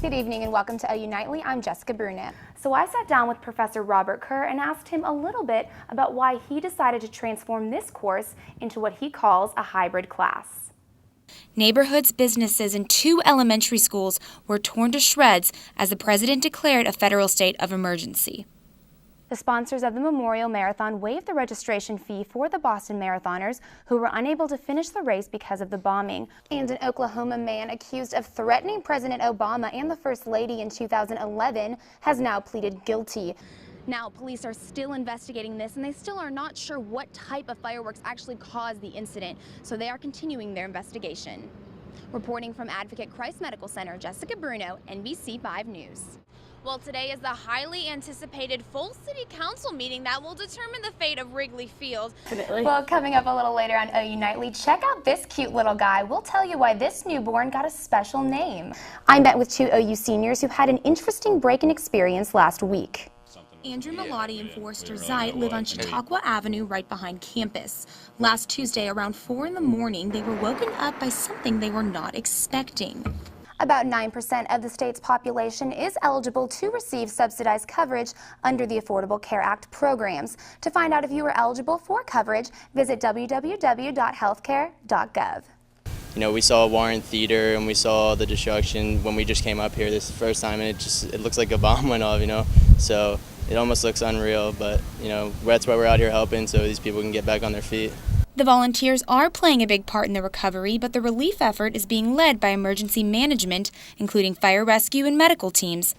Good evening and welcome to OU Nightly. I'm Jessica Bruno. So I sat down with Professor Robert Kerr and asked him a little bit about why he decided to transform this course into what he calls a hybrid class. Neighborhoods, businesses, and 2 elementary schools were torn to shreds as the president declared a federal state of emergency. The sponsors of the Memorial Marathon waived the registration fee for the Boston Marathoners who were unable to finish the race because of the bombing. And an Oklahoma man accused of threatening President Obama and the First Lady in 2011 has now pleaded guilty. Now, police are still investigating this, and they still are not sure what type of fireworks actually caused the incident, so they are continuing their investigation. Reporting from Advocate Christ Medical Center, Jessica Bruno, NBC 5 News. Well, today is the highly anticipated full city council meeting that will determine the fate of Wrigley Field. Well, coming up a little later on OU Nightly, check out this cute little guy. We'll tell you why this newborn got a special name. I met with 2 OU seniors who had an interesting break-in experience last week. Andrew Malati and Forrester Zeit live on Chautauqua Avenue right behind campus. Last Tuesday around 4 in the morning, they were woken up by something they were not expecting. About 9% of the state's population is eligible to receive subsidized coverage under the Affordable Care Act programs. To find out if you are eligible for coverage, visit www.healthcare.gov. You know, we saw Warren Theater and we saw the destruction when we just came up here this first time, and it looks like a bomb went off, you know. So it almost looks unreal, but you know, that's why we're out here helping, so these people can get back on their feet. The volunteers are playing a big part in the recovery, but the relief effort is being led by emergency management, including fire rescue and medical teams.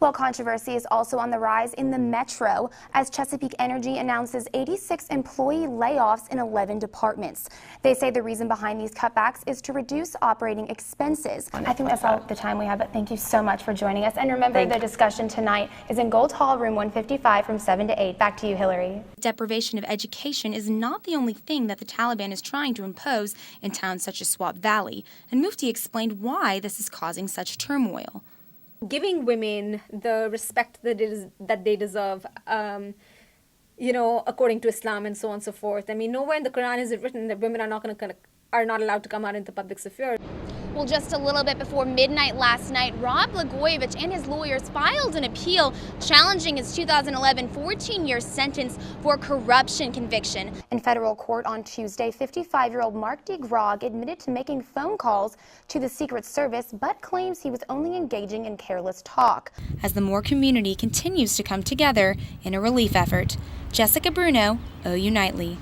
Well, controversy is also on the rise in the metro as Chesapeake Energy announces 86 employee layoffs in 11 departments. They say the reason behind these cutbacks is to reduce operating expenses. I think that's all the time we have, but thank you so much for joining us. And remember, the discussion tonight is in Gold Hall, room 155 from 7 to 8. Back to you, Hillary. Deprivation of education is not the only thing that the Taliban is trying to impose in towns such as Swat Valley, and Mufti explained why this is causing such turmoil. Giving women the respect that they deserve, you know, according to Islam and so on and so forth. I mean, nowhere in the Quran is it written that women are not allowed to come out into public sphere. Well, just a little bit before midnight last night, Rod Blagojevich and his lawyers filed an appeal challenging his 2011 14-year sentence for corruption conviction. In federal court on Tuesday, 55-year-old Mark D. Grogg admitted to making phone calls to the Secret Service, but claims he was only engaging in careless talk. As the Moore community continues to come together in a relief effort, Jessica Bruno, OU Nightly.